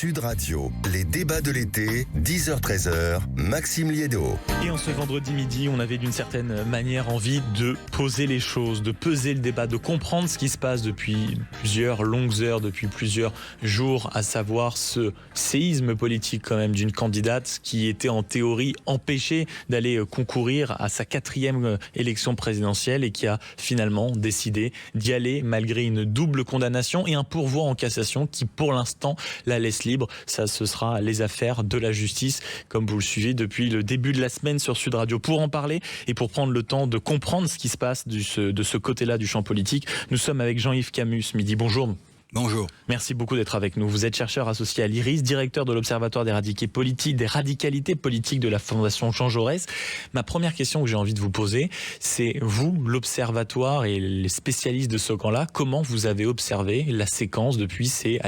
Sud Radio, les débats de l'été, 10h-13h, Maxime Liédo. Et en ce vendredi midi, on avait d'une certaine manière envie de poser les choses, de peser le débat, de comprendre ce qui se passe depuis plusieurs longues heures, depuis plusieurs jours, à savoir ce séisme politique quand même d'une candidate qui était en théorie empêchée d'aller concourir à sa 4e élection présidentielle et qui a finalement décidé d'y aller malgré une double condamnation et un pourvoi en cassation qui pour l'instant la laisse libre. Ça, ce sera les affaires de la justice, comme vous le suivez depuis le début de la semaine sur Sud Radio. Pour en parler et pour prendre le temps de comprendre ce qui se passe de ce côté-là du champ politique, nous sommes avec Jean-Yves Camus ce midi. Bonjour. Bonjour. Merci beaucoup d'être avec nous. Vous êtes chercheur associé à l'IRIS, directeur de l'Observatoire des radicalités politiques de la Fondation Jean Jaurès. Ma première question que j'ai envie de vous poser, c'est vous, l'Observatoire et les spécialistes de ce camp-là, comment vous avez observé la séquence depuis ces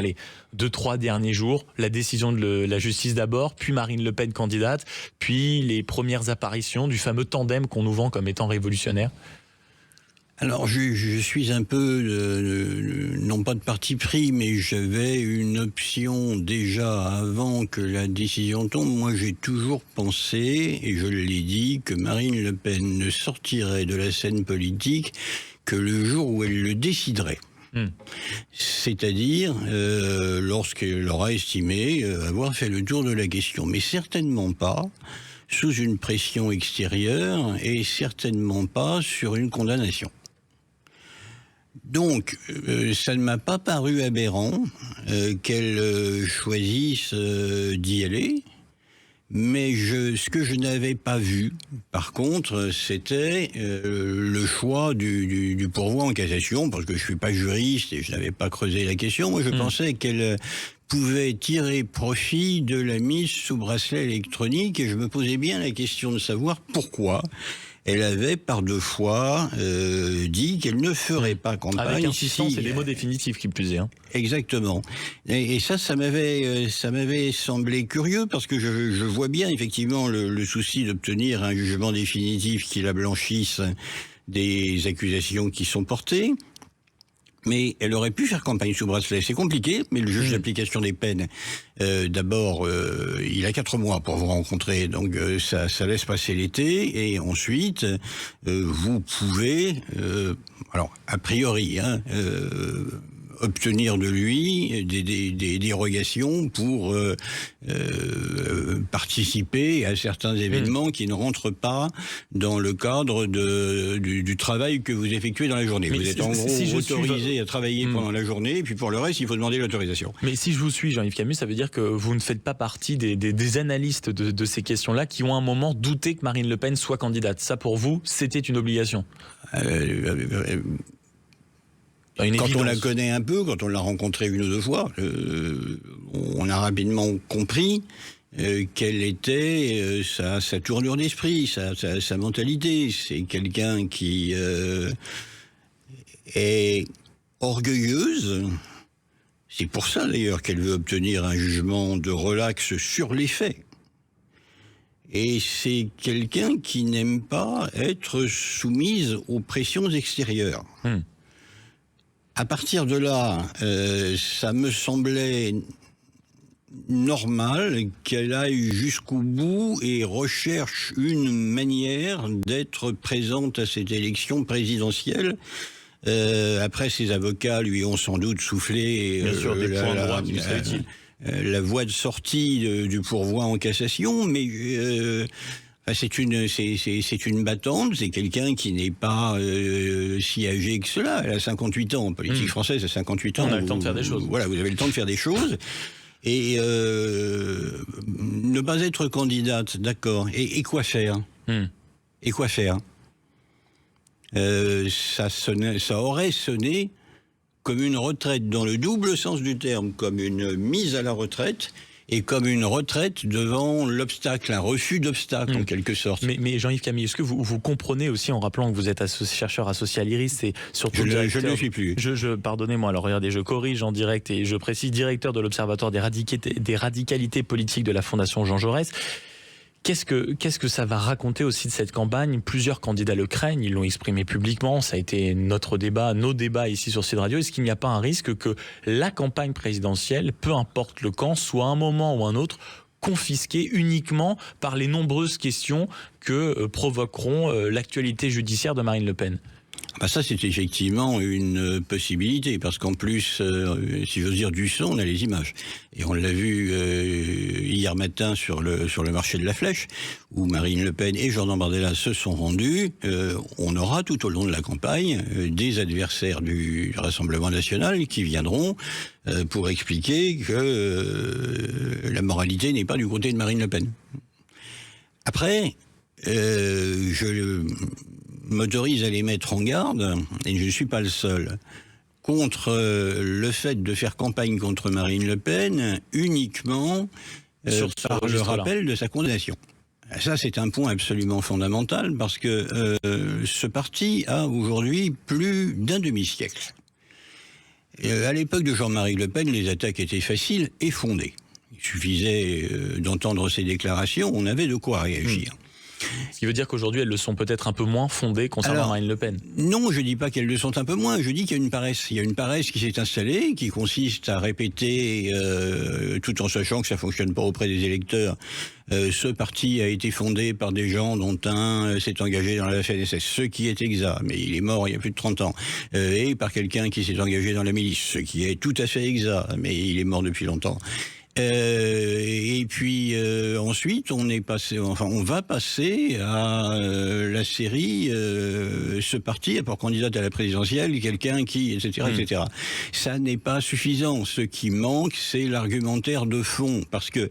2-3 derniers jours, la décision de la justice d'abord, puis Marine Le Pen candidate, puis les premières apparitions du fameux tandem qu'on nous vend comme étant révolutionnaire? Alors, je suis un peu, non pas de parti pris, mais j'avais une option déjà avant que la décision tombe. Moi, j'ai toujours pensé, et je l'ai dit, que Marine Le Pen ne sortirait de la scène politique que le jour où elle le déciderait. C'est-à-dire lorsqu'elle aura estimé avoir fait le tour de la question. Mais certainement pas sous une pression extérieure et certainement pas sur une condamnation. Donc, ça ne m'a pas paru aberrant qu'elle choisisse d'y aller, mais ce que je n'avais pas vu, par contre, c'était le choix du pourvoi en cassation, parce que je suis pas juriste et je n'avais pas creusé la question. Moi, je pensais qu'elle pouvait tirer profit de la mise sous bracelet électronique, et je me posais bien la question de savoir pourquoi elle avait par 2 fois dit qu'elle ne ferait pas campagne. Avec insistance, c'est des mots définitifs qui plus est. Exactement. Et ça m'avait semblé curieux, parce que je vois bien effectivement le souci d'obtenir un jugement définitif qui la blanchisse des accusations qui sont portées. Mais elle aurait pu faire campagne sous bracelet. C'est compliqué, mais le juge d'application des peines, d'abord, il a 4 mois pour vous rencontrer, donc ça laisse passer l'été, et ensuite, vous pouvez, alors a priori, obtenir de lui des dérogations pour participer à certains événements qui ne rentrent pas dans le cadre du travail que vous effectuez dans la journée. Mais vous êtes en gros autorisé à travailler pendant la journée, et puis pour le reste, il faut demander l'autorisation. Mais si je vous suis, Jean-Yves Camus, ça veut dire que vous ne faites pas partie des analystes de ces questions-là qui ont à un moment douté que Marine Le Pen soit candidate. Ça, pour vous, c'était une obligation. Quand on la connaît un peu, quand on l'a rencontrée 1 ou 2 fois, on a rapidement compris quelle était sa tournure d'esprit, sa mentalité. C'est quelqu'un qui est orgueilleuse. C'est pour ça d'ailleurs qu'elle veut obtenir un jugement de relax sur les faits. Et c'est quelqu'un qui n'aime pas être soumise aux pressions extérieures. À partir de là, ça me semblait normal qu'elle aille jusqu'au bout et recherche une manière d'être présente à cette élection présidentielle. Après, ses avocats lui ont sans doute soufflé bien sûr, des points de droit qui lui seraient utiles. La voie de sortie du pourvoi en cassation, mais c'est une battante, c'est quelqu'un qui n'est pas si âgé que cela. Elle a 58 ans. En politique française, à 58 ans, on a le temps de faire des choses. Voilà, vous avez le temps de faire des choses. Et ne pas être candidate, d'accord. Et quoi faire Et quoi faire ça aurait sonné comme une retraite dans le double sens du terme, comme une mise à la retraite, et comme une retraite devant l'obstacle, un refus d'obstacle en quelque sorte. Mais Jean-Yves Camus, est-ce que vous comprenez aussi, en rappelant que vous êtes chercheur associé à l'IRIS, et surtout je ne le suis plus. Pardonnez-moi, alors regardez, je corrige en direct et je précise, directeur de l'Observatoire des radicalités politiques de la Fondation Jean Jaurès, Qu'est-ce que ça va raconter aussi de cette campagne? Plusieurs candidats le craignent, ils l'ont exprimé publiquement, ça a été notre débat, nos débats ici sur Sud Radio. Est-ce qu'il n'y a pas un risque que la campagne présidentielle, peu importe le camp, soit à un moment ou un autre confisquée uniquement par les nombreuses questions que provoqueront l'actualité judiciaire de Marine Le Pen? Ça, c'est effectivement une possibilité, parce qu'en plus, si j'ose dire, du son, on a les images. Et on l'a vu hier matin sur le marché de la Flèche, où Marine Le Pen et Jordan Bardella se sont rendus. On aura tout au long de la campagne des adversaires du Rassemblement national qui viendront pour expliquer que la moralité n'est pas du côté de Marine Le Pen. Après, je m'autorise à les mettre en garde, et je ne suis pas le seul, contre le fait de faire campagne contre Marine Le Pen uniquement par le rappel de sa condamnation. Ça, c'est un point absolument fondamental, parce que ce parti a aujourd'hui plus d'un demi-siècle. À l'époque de Jean-Marie Le Pen, les attaques étaient faciles et fondées. Il suffisait d'entendre ses déclarations, on avait de quoi réagir. Ce qui veut dire qu'aujourd'hui, elles le sont peut-être un peu moins fondées concernant Marine Le Pen. Non, je ne dis pas qu'elles le sont un peu moins, je dis qu'il y a une paresse. Il y a une paresse qui s'est installée, qui consiste à répéter, tout en sachant que ça ne fonctionne pas auprès des électeurs, ce parti a été fondé par des gens dont un s'est engagé dans la FNSS, ce qui est exact, mais il est mort il y a plus de 30 ans, et par quelqu'un qui s'est engagé dans la milice, ce qui est tout à fait exact, mais il est mort depuis longtemps. Et puis ensuite on va passer à la série ce parti a pour candidate à la présidentielle quelqu'un qui etc. Ça n'est pas suffisant. Ce qui manque, c'est l'argumentaire de fond, parce que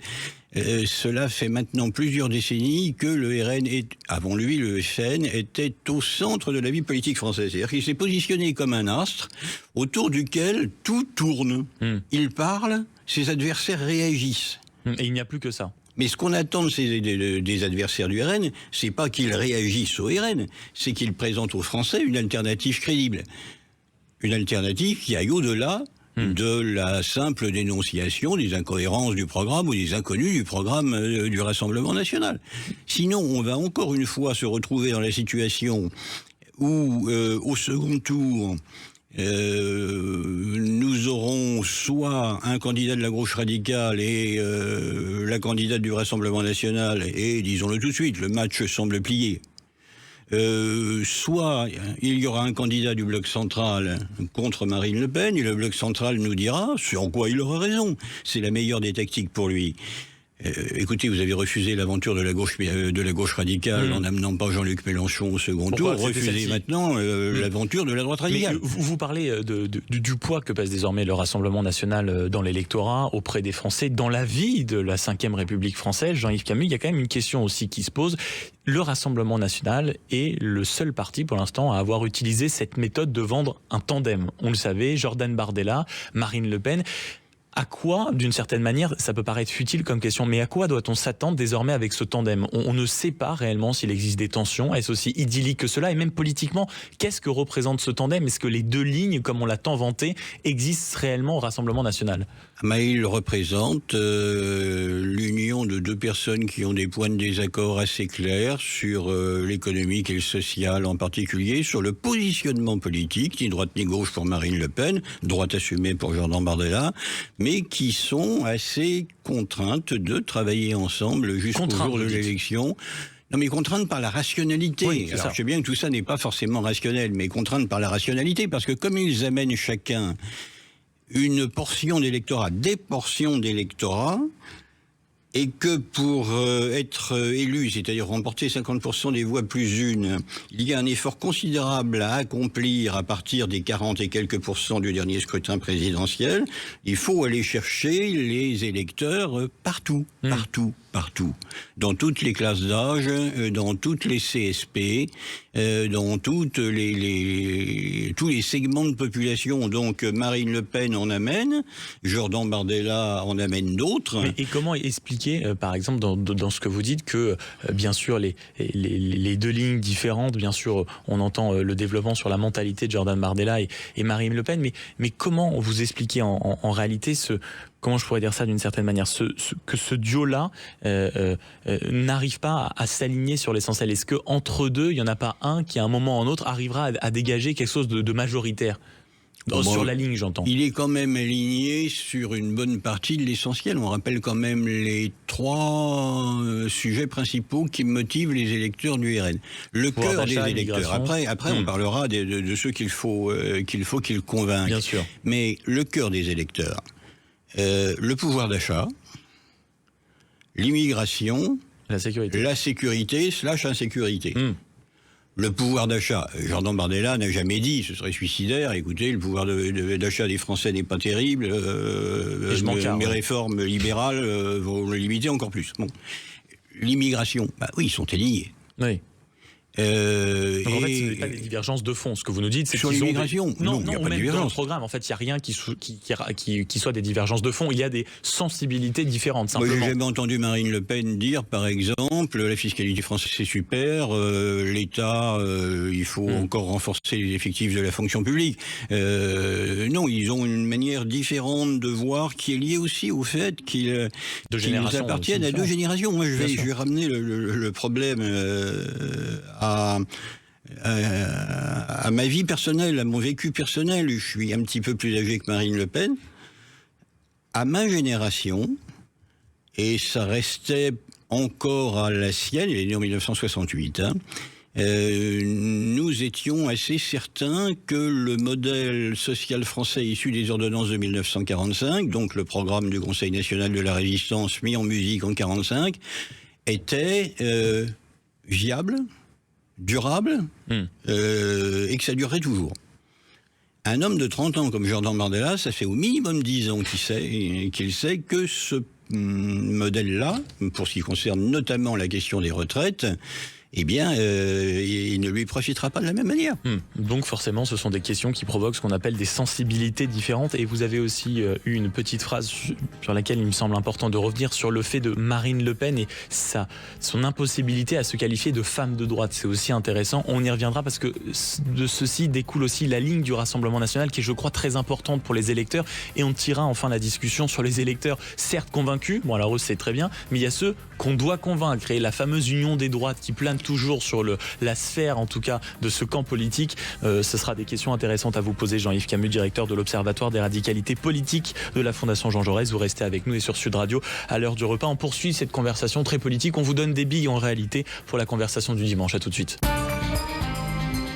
cela fait maintenant plusieurs décennies que le RN avant lui, le FN était au centre de la vie politique française. C'est-à-dire qu'il s'est positionné comme un astre autour duquel tout tourne. Il parle, ses adversaires réagissent. Et il n'y a plus que ça. Mais ce qu'on attend des adversaires du RN, c'est pas qu'ils réagissent au RN, c'est qu'ils présentent aux Français une alternative crédible. Une alternative qui aille au-delà de la simple dénonciation des incohérences du programme ou des inconnus du programme du Rassemblement national. Sinon, on va encore une fois se retrouver dans la situation où, au second tour, nous aurons soit un candidat de la gauche radicale et la candidate du Rassemblement national, et disons-le tout de suite, le match semble plié. Soit il y aura un candidat du bloc central contre Marine Le Pen, et le bloc central nous dira, sur quoi il aura raison, c'est la meilleure des tactiques pour lui. Écoutez, vous avez refusé l'aventure de la gauche radicale en n'amenant pas Jean-Luc Mélenchon au second tour. Refusez maintenant l'aventure de la droite radicale. Mais vous parlez du poids que pèse désormais le Rassemblement national dans l'électorat, auprès des Français, dans la vie de la 5e République française. Jean-Yves Camus, il y a quand même une question aussi qui se pose. Le Rassemblement national est le seul parti pour l'instant à avoir utilisé cette méthode de vendre un tandem. On le savait, Jordan Bardella, Marine Le Pen. À quoi, d'une certaine manière, ça peut paraître futile comme question, mais à quoi doit-on s'attendre désormais avec ce tandem? On ne sait pas réellement s'il existe des tensions. Est-ce aussi idyllique que cela? Et même politiquement, qu'est-ce que représente ce tandem? Est-ce que les deux lignes, comme on l'a tant vanté, existent réellement au Rassemblement national? Il représente l'union de deux personnes qui ont des points de désaccord assez clairs sur l'économique et le social en particulier, sur le positionnement politique, ni droite ni gauche pour Marine Le Pen, droite assumée pour Jordan Bardella, mais qui sont assez contraintes de travailler ensemble jusqu'au jour de l'élection. Non, mais contraintes par la rationalité. Oui, alors, je sais bien que tout ça n'est pas forcément rationnel, mais contraintes par la rationalité, parce que comme ils amènent chacun une portion d'électorat, des portions d'électorat, et que pour être élu, c'est-à-dire remporter 50% des voix plus une, il y a un effort considérable à accomplir à partir des 40 et quelques pourcents du dernier scrutin présidentiel. Il faut aller chercher les électeurs partout, partout, dans toutes les classes d'âge, dans toutes les CSP, dans tous les segments de population. Donc Marine Le Pen en amène, Jordan Bardella en amène d'autres. Et comment expliquer expliquer, par exemple, dans ce que vous dites, que bien sûr, les deux lignes différentes, bien sûr, on entend le développement sur la mentalité de Jordan Bardella et Marine Le Pen, mais comment vous expliquez en réalité comment je pourrais dire ça d'une certaine manière, que ce duo-là n'arrive pas à s'aligner sur l'essentiel? Est-ce qu'entre deux, il n'y en a pas un qui, à un moment ou à un autre, arrivera à dégager quelque chose de majoritaire? Sur la ligne, j'entends. Il est quand même aligné sur une bonne partie de l'essentiel. On rappelle quand même les 3 sujets principaux qui motivent les électeurs du RN. Le cœur des électeurs. Après, on parlera de ceux qu'il faut qu'ils convainquent. Bien sûr. Mais le cœur des électeurs, le pouvoir d'achat, l'immigration, la sécurité / insécurité. Le pouvoir d'achat, Jordan Bardella n'a jamais dit, ce serait suicidaire, écoutez, le pouvoir d'achat des Français n'est pas terrible, mes réformes libérales vont le limiter encore plus. Bon. L'immigration, oui, ils sont alignés. Oui. Donc en fait, ce n'est pas des divergences de fond. Ce que vous nous dites, c'est sur l'immigration. Non, il n'y a pas de divergence. Dans le programme, en fait, il n'y a rien qui soit des divergences de fond. Il y a des sensibilités différentes, simplement. Moi, j'ai jamais entendu Marine Le Pen dire, par exemple, la fiscalité française, c'est super, l'État, il faut encore renforcer les effectifs de la fonction publique. Non, ils ont une manière différente de voir qui est liée aussi au fait qu'ils appartiennent à 2 générations. Moi, je vais ramener le problème à ma vie personnelle, à mon vécu personnel. Je suis un petit peu plus âgé que Marine Le Pen. À ma génération, et ça restait encore à la sienne, il est né en 1968, nous étions assez certains que le modèle social français issu des ordonnances de 1945, donc le programme du Conseil national de la résistance mis en musique en 1945, était viable, durable, et que ça durerait toujours. Un homme de 30 ans comme Jordan Bardella, ça fait au minimum 10 ans qu'il sait que ce modèle-là, pour ce qui concerne notamment la question des retraites, eh bien, il ne lui profitera pas de la même manière. Donc forcément, ce sont des questions qui provoquent ce qu'on appelle des sensibilités différentes. Et vous avez aussi eu une petite phrase sur laquelle il me semble important de revenir, sur le fait de Marine Le Pen et son impossibilité à se qualifier de femme de droite. C'est aussi intéressant. On y reviendra parce que de ceci découle aussi la ligne du Rassemblement national qui est, je crois, très importante pour les électeurs. Et on tirera enfin la discussion sur les électeurs, certes convaincus. Bon, alors eux, c'est très bien. Mais il y a ceux qu'on doit convaincre. Et la fameuse union des droites qui plane toujours sur la sphère, en tout cas, de ce camp politique. Ce sera des questions intéressantes à vous poser, Jean-Yves Camus, directeur de l'Observatoire des radicalités politiques de la Fondation Jean Jaurès. Vous restez avec nous et sur Sud Radio à l'heure du repas. On poursuit cette conversation très politique. On vous donne des billes en réalité pour la conversation du dimanche. À tout de suite.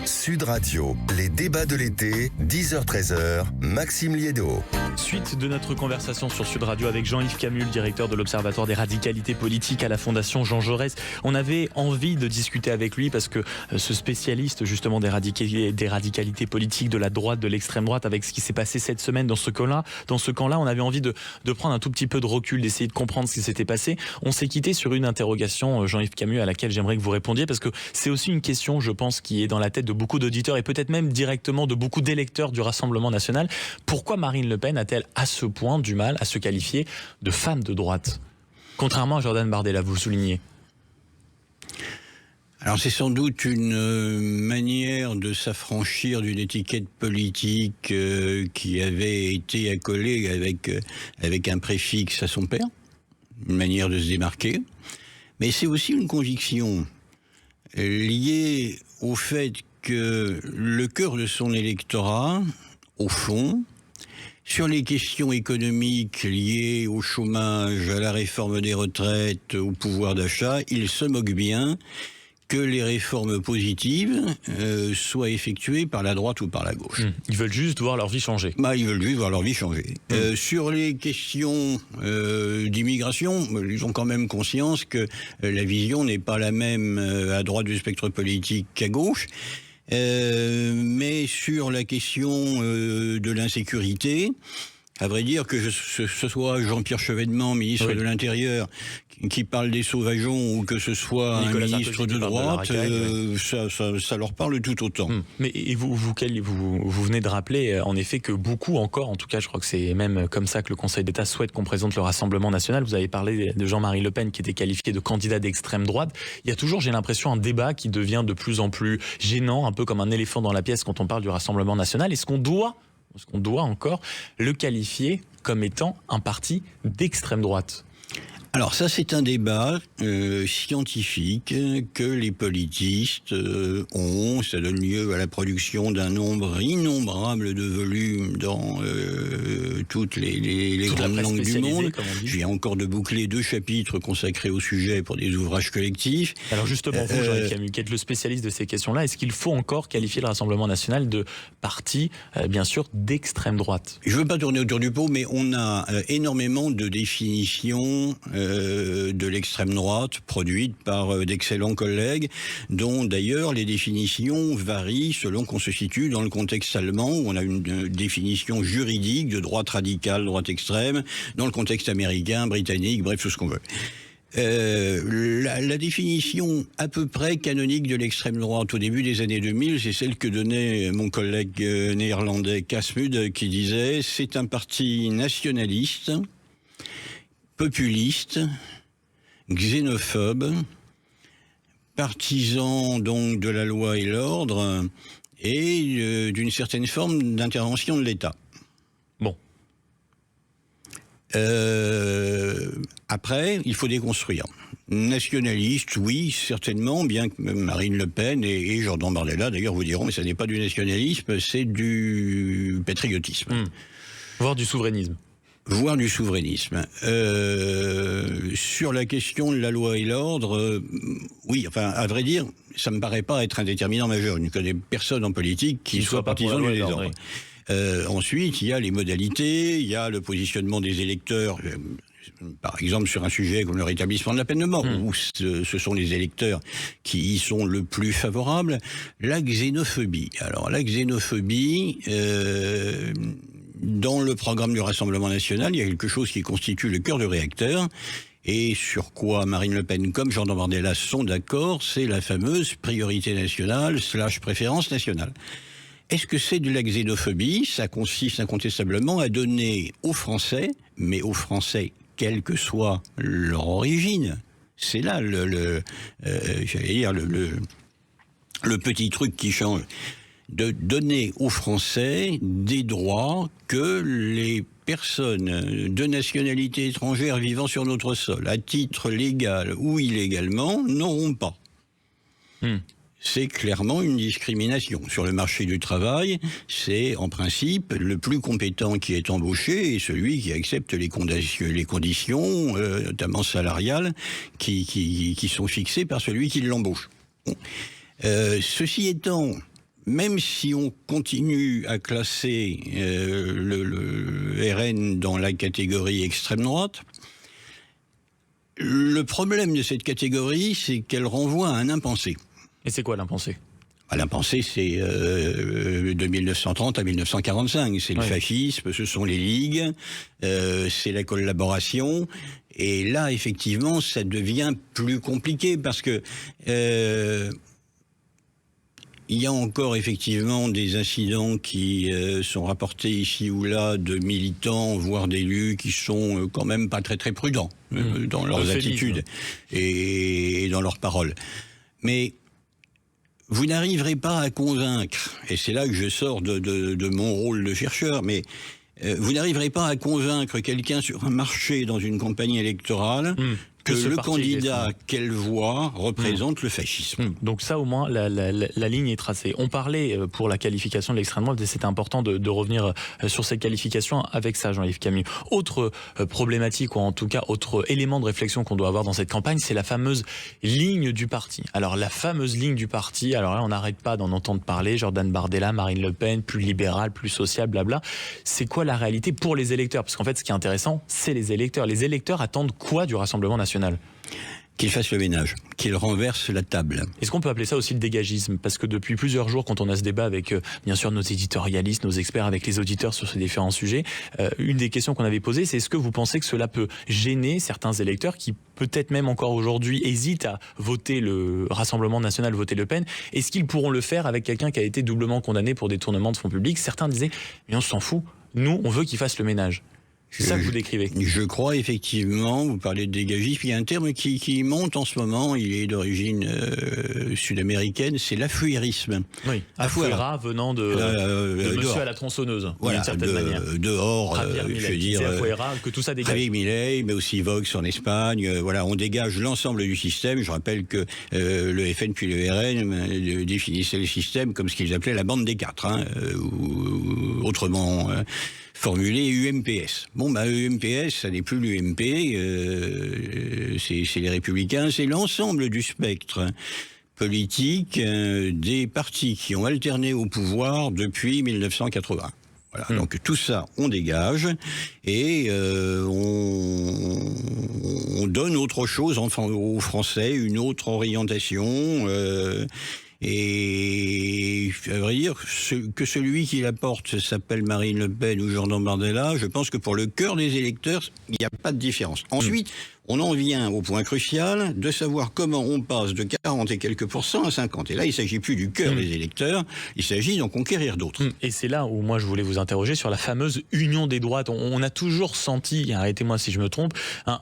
Sud Radio, les débats de l'été, 10h-13h, Maxime Liédo. Suite de notre conversation sur Sud Radio avec Jean-Yves Camus, le directeur de l'Observatoire des radicalités politiques à la Fondation Jean Jaurès. On avait envie de discuter avec lui parce que ce spécialiste justement des radicalités politiques de la droite, de l'extrême droite, avec ce qui s'est passé cette semaine dans ce camp-là, on avait envie de prendre un tout petit peu de recul, d'essayer de comprendre ce qui s'était passé. On s'est quitté sur une interrogation, Jean-Yves Camus, à laquelle j'aimerais que vous répondiez parce que c'est aussi une question, je pense, qui est dans la tête de beaucoup d'auditeurs et peut-être même directement de beaucoup d'électeurs du Rassemblement national. Pourquoi Marine Le Pen a-t-elle à ce point du mal à se qualifier de femme de droite, contrairement à Jordan Bardella, vous le soulignez? Alors c'est sans doute une manière de s'affranchir d'une étiquette politique qui avait été accolée avec un préfixe à son père, une manière de se démarquer, mais c'est aussi une conviction liée au fait que le cœur de son électorat, au fond, sur les questions économiques liées au chômage, à la réforme des retraites, au pouvoir d'achat, il se moque bien que les réformes positives soient effectuées par la droite ou par la gauche. Ils veulent juste voir leur vie changer. Ils veulent juste voir leur vie changer. Sur les questions d'immigration, ils ont quand même conscience que la vision n'est pas la même à droite du spectre politique qu'à gauche. Mais sur la question de l'insécurité, À vrai dire, que ce soit Jean-Pierre Chevènement, ministre de l'Intérieur, qui parle des sauvageons, ou que ce soit Nicolas un ministre de droite, ça leur parle tout autant. Mais et vous venez de rappeler, en effet, que beaucoup encore, en tout cas je crois que c'est même comme ça que le Conseil d'État souhaite qu'on présente le Rassemblement national. Vous avez parlé de Jean-Marie Le Pen qui était qualifié de candidat d'extrême droite. Il y a toujours, j'ai l'impression, un débat qui devient de plus en plus gênant, un peu comme un éléphant dans la pièce quand on parle du Rassemblement national. Est-ce qu'on doit encore le qualifier comme étant un parti d'extrême droite ? Alors ça, c'est un débat scientifique que les politistes ont. Ça donne lieu à la production d'un nombre innombrable de volumes dans toutes les grandes langues du monde. Je viens encore de boucler 2 chapitres consacrés au sujet pour des ouvrages collectifs. Alors justement, vous, Jean-Yves Camus, qui êtes le spécialiste de ces questions-là, est-ce qu'il faut encore qualifier le Rassemblement national de parti, bien sûr, d'extrême droite ? Je ne veux pas tourner autour du pot, mais on a énormément de définitions de l'extrême droite, produite par d'excellents collègues, dont d'ailleurs les définitions varient selon qu'on se situe dans le contexte allemand, où on a une définition juridique de droite radicale, droite extrême, dans le contexte américain, britannique, bref, tout ce qu'on veut. La définition à peu près canonique de l'extrême droite au début des années 2000, c'est celle que donnait mon collègue néerlandais Kasmud, qui disait « c'est un parti nationaliste, populiste, xénophobe, partisan donc de la loi et l'ordre et d'une certaine forme d'intervention de l'État ». Bon. Après, il faut déconstruire. Nationaliste, oui, certainement, bien que Marine Le Pen et Jordan Bardella, d'ailleurs, vous diront, mais ça n'est pas du nationalisme, c'est du patriotisme. Voire du souverainisme. Voire du souverainisme. Sur la question de la loi et l'ordre, oui, enfin, à vrai dire, ça me paraît pas être un déterminant majeur. Je ne connais personne en politique qui soit partisan du désordre. Ensuite, il y a les modalités, il y a le positionnement des électeurs, par exemple sur un sujet comme le rétablissement de la peine de mort, où ce sont les électeurs qui y sont le plus favorables. La xénophobie. Alors, la xénophobie... dans le programme du Rassemblement national, il y a quelque chose qui constitue le cœur du réacteur, et sur quoi Marine Le Pen comme Jordan Bardella sont d'accord, c'est la fameuse priorité nationale / préférence nationale. Est-ce que c'est de la xénophobie ? Ça consiste incontestablement à donner aux Français, mais aux Français quelle que soit leur origine, c'est là j'allais dire le petit truc qui change, de donner aux Français des droits que les personnes de nationalité étrangère vivant sur notre sol, à titre légal ou illégalement, n'auront pas. C'est clairement une discrimination. Sur le marché du travail, c'est en principe le plus compétent qui est embauché et celui qui accepte les conditions notamment salariales, qui sont fixées par celui qui l'embauche. Ceci étant... Même si on continue à classer le RN dans la catégorie extrême droite, le problème de cette catégorie, c'est qu'elle renvoie à un impensé. Et c'est quoi l'impensé ? L'impensé, c'est de 1930 à 1945. C'est le fascisme, ce sont les ligues, c'est la collaboration. Et là, effectivement, ça devient plus compliqué parce que... il y a encore effectivement des incidents qui sont rapportés ici ou là de militants, voire d'élus, qui sont quand même pas très très prudents dans leurs attitudes et dans leurs paroles. Mais vous n'arriverez pas à convaincre, et c'est là que je sors de mon rôle de chercheur, mais vous n'arriverez pas à convaincre quelqu'un sur un marché dans une campagne électorale que le candidat qu'elle voit représente le fascisme. Donc ça, au moins, la ligne est tracée. On parlait pour la qualification de l'extrême droite, et c'était important de revenir sur cette qualification avec ça, Jean-Yves Camus. Autre problématique, ou en tout cas autre élément de réflexion qu'on doit avoir dans cette campagne, c'est la fameuse ligne du parti. Alors la fameuse ligne du parti, alors là on n'arrête pas d'en entendre parler, Jordan Bardella, Marine Le Pen, plus libéral, plus social, blabla. C'est quoi la réalité pour les électeurs ? Parce qu'en fait, ce qui est intéressant, c'est les électeurs. Les électeurs attendent quoi du Rassemblement national ? Qu'il fasse le ménage, qu'il renverse la table. Est-ce qu'on peut appeler ça aussi le dégagisme? Parce que depuis plusieurs jours, quand on a ce débat avec, bien sûr, nos éditorialistes, nos experts, avec les auditeurs sur ces différents sujets, une des questions qu'on avait posées, c'est est-ce que vous pensez que cela peut gêner certains électeurs qui, peut-être même encore aujourd'hui, hésitent à voter le Rassemblement national, voter Le Pen? Est-ce qu'ils pourront le faire avec quelqu'un qui a été doublement condamné pour détournement de fonds publics? Certains disaient, mais on s'en fout, nous, on veut qu'il fasse le ménage. C'est ça que vous décrivez. Je crois effectivement, vous parlez de dégagisme, il y a un terme qui monte en ce moment, il est d'origine sud-américaine, c'est l'affouirisme. Oui, affouira venant de monsieur à la tronçonneuse, voilà, d'une certaine manière. Dehors, je veux dire, que tout ça dégage. Javier Milei, mais aussi Vox en Espagne, voilà, on dégage l'ensemble du système. Je rappelle que le FN puis le RN définissaient le système comme ce qu'ils appelaient la bande des quatre, ou autrement... formulé UMPS. Bon, UMPS, ça n'est plus l'UMP, c'est les Républicains, c'est l'ensemble du spectre politique des partis qui ont alterné au pouvoir depuis 1980. Voilà, donc tout ça, on dégage et on donne autre chose aux Français, une autre orientation. Et à vrai dire, que celui qui la porte s'appelle Marine Le Pen ou Jordan Bardella, je pense que pour le cœur des électeurs, il n'y a pas de différence. Ensuite, on en vient au point crucial de savoir comment on passe de 40 et quelques % à 50. Et là, il ne s'agit plus du cœur des électeurs, il s'agit d'en conquérir d'autres. Et c'est là où moi je voulais vous interroger sur la fameuse union des droites. On a toujours senti, arrêtez-moi si je me trompe,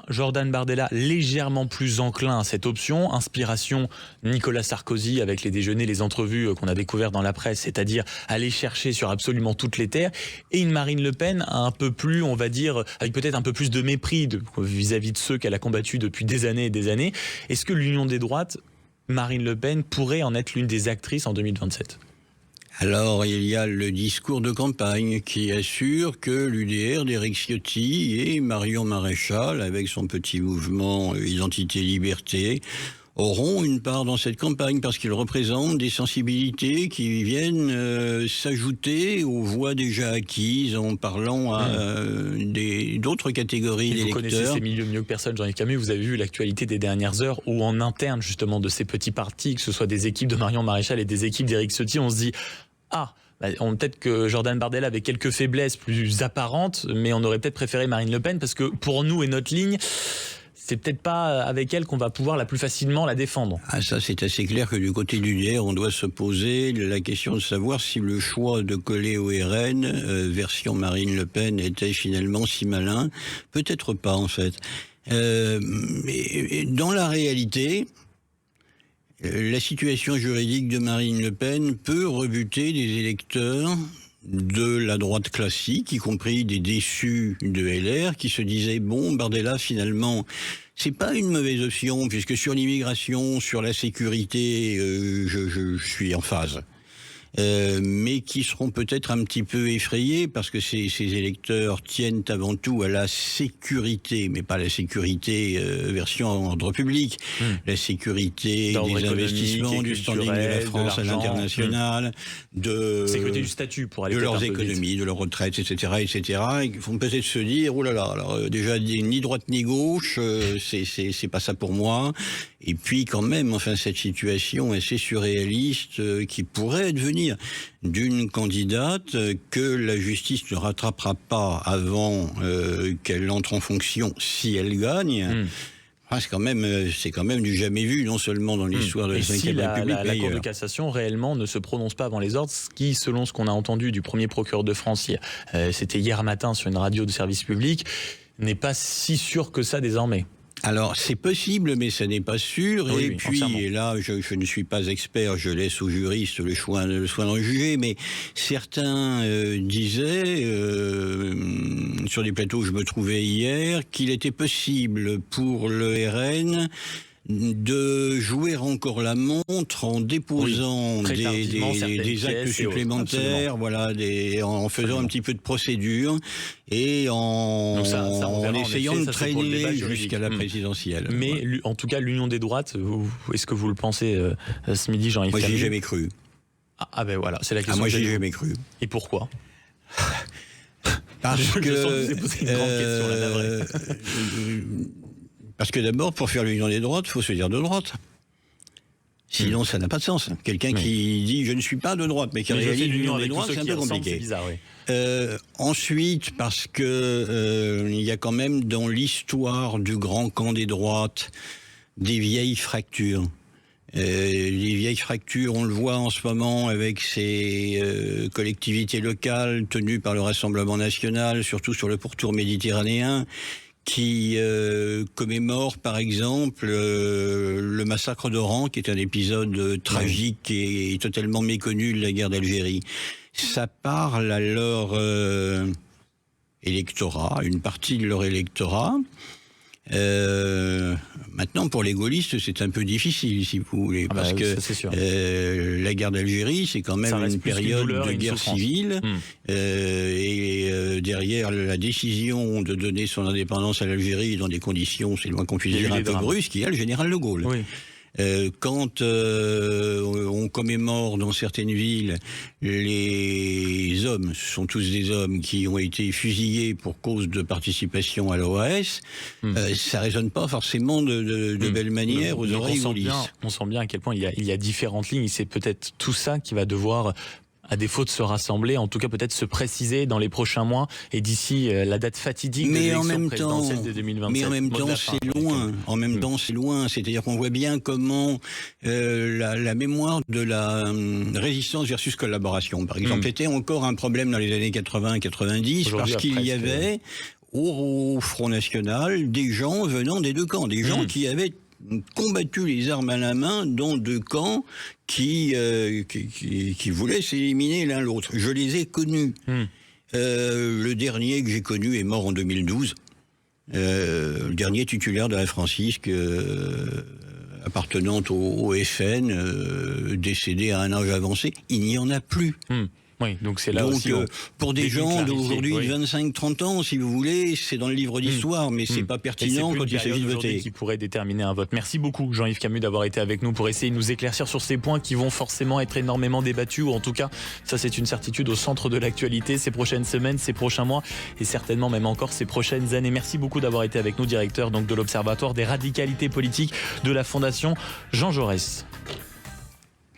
Jordan Bardella légèrement plus enclin à cette option, inspiration Nicolas Sarkozy avec les déjeuners, les entrevues qu'on a découvert dans la presse, c'est-à-dire aller chercher sur absolument toutes les terres, et une Marine Le Pen un peu plus, on va dire, avec peut-être un peu plus de mépris vis-à-vis de ceux qu'elle a combattu depuis des années et des années. Est-ce que l'union des droites, Marine Le Pen, pourrait en être l'une des actrices en 2027 ? Alors, il y a le discours de campagne qui assure que l'UDR d'Éric Ciotti et Marion Maréchal, avec son petit mouvement Identité-Liberté, auront une part dans cette campagne parce qu'ils représentent des sensibilités qui viennent s'ajouter aux voix déjà acquises en parlant à d'autres catégories d'électeurs. Vous connaissez ces milieux mieux que personne, Jean-Yves Camus. Vous avez vu l'actualité des dernières heures où en interne justement de ces petits partis, que ce soit des équipes de Marion Maréchal et des équipes d'Éric Ciotti, on se dit peut-être que Jordan Bardella avait quelques faiblesses plus apparentes, mais on aurait peut-être préféré Marine Le Pen parce que pour nous et notre ligne, c'est peut-être pas avec elle qu'on va pouvoir la plus facilement la défendre. Ça, c'est assez clair que du côté du DR, on doit se poser la question de savoir si le choix de coller au RN, version Marine Le Pen, était finalement si malin. Peut-être pas, en fait. Mais dans la réalité, la situation juridique de Marine Le Pen peut rebuter des électeurs de la droite classique, y compris des déçus de LR, qui se disaient, Bardella, finalement, c'est pas une mauvaise option, puisque sur l'immigration, sur la sécurité, je suis en phase. Mais qui seront peut-être un petit peu effrayés parce que ces électeurs tiennent avant tout à la sécurité, mais pas la sécurité version ordre public, la sécurité des investissements, du standing de la France à l'international, de sécurité du statut pour aller de leurs économies, de leurs retraites, etc., etc. Ils vont peut-être se dire, alors déjà ni droite ni gauche, c'est pas ça pour moi. Et puis quand même, cette situation assez surréaliste qui pourrait devenir d'une candidate que la justice ne rattrapera pas avant qu'elle entre en fonction si elle gagne. C'est quand même du jamais vu, non seulement dans l'histoire de la Ve République. La Cour de cassation réellement ne se prononce pas avant les ordres, ce qui, selon ce qu'on a entendu du premier procureur de France, c'était hier matin sur une radio de service public, n'est pas si sûr que ça désormais. Alors, c'est possible, mais ça n'est pas sûr. Oui, et puis, et là, je ne suis pas expert, je laisse aux juristes le soin d'en juger, mais certains disaient, sur des plateaux où je me trouvais hier, qu'il était possible pour le RN de jouer encore la montre en déposant des actes supplémentaires, en faisant un petit peu de procédure et en essayant de traîner jusqu'à la présidentielle. Mais en tout cas, l'union des droites, est-ce que vous le pensez ce midi, Jean-Yves Camus ? Moi, j'y ai jamais cru. Voilà, c'est la question. Moi, j'y ai jamais cru. Et pourquoi ? Parce que je sens que vous avez posé une grande question là, la vraie. Parce que d'abord, pour faire l'union des droites, il faut se dire de droite. Sinon, ça n'a pas de sens. Quelqu'un qui dit « je ne suis pas de droite », mais qui réalise l'union des droites, c'est un peu compliqué. C'est bizarre, oui. Ensuite, parce que il y a quand même dans l'histoire du grand camp des droites des vieilles fractures. Les vieilles fractures, on le voit en ce moment avec ces collectivités locales tenues par le Rassemblement national, surtout sur le pourtour méditerranéen, qui commémore par exemple le massacre d'Oran, qui est un épisode tragique et totalement méconnu de la guerre d'Algérie. Ça parle à leur électorat, une partie de leur électorat. Maintenant, pour les gaullistes, c'est un peu difficile, si vous voulez, parce que la guerre d'Algérie, c'est quand même une période de guerre civile, et derrière la décision de donner son indépendance à l'Algérie dans des conditions, c'est le moins qu'on puisse dire, un peu brusques, il y a le général de Gaulle. Oui. Quand on commémore dans certaines villes les hommes, ce sont tous des hommes qui ont été fusillés pour cause de participation à l'OAS, ça résonne pas forcément de belle manière aux oreilles gaullistes. On sent bien à quel point il y a différentes lignes. C'est peut-être tout ça qui va devoir, à défaut de se rassembler, en tout cas peut-être se préciser dans les prochains mois et d'ici la date fatidique de l'élection présidentielle de 2027. Mais en même temps, c'est loin. En même temps, c'est loin. C'est-à-dire qu'on voit bien comment la mémoire de la résistance versus collaboration, par exemple, était encore un problème dans les années 80-90 parce qu'il y avait au Front National des gens venant des deux camps, des gens qui avaient combattu les armes à la main dans deux camps qui voulaient s'éliminer l'un l'autre. Je les ai connus. Le dernier que j'ai connu est mort en 2012. Le dernier titulaire de la Francisque, appartenant au FN, décédé à un âge avancé. Il n'y en a plus. Oui, donc c'est là aussi. Pour des gens d'aujourd'hui, 25-30 ans, si vous voulez, c'est dans le livre d'histoire, mais c'est pas pertinent quand il s'agit de voter. Qui pourrait déterminer un vote. Merci beaucoup, Jean-Yves Camus, d'avoir été avec nous pour essayer de nous éclaircir sur ces points qui vont forcément être énormément débattus, ou en tout cas, ça c'est une certitude, au centre de l'actualité ces prochaines semaines, ces prochains mois, et certainement même encore ces prochaines années. Merci beaucoup d'avoir été avec nous, directeur donc de l'Observatoire des radicalités politiques de la Fondation Jean Jaurès.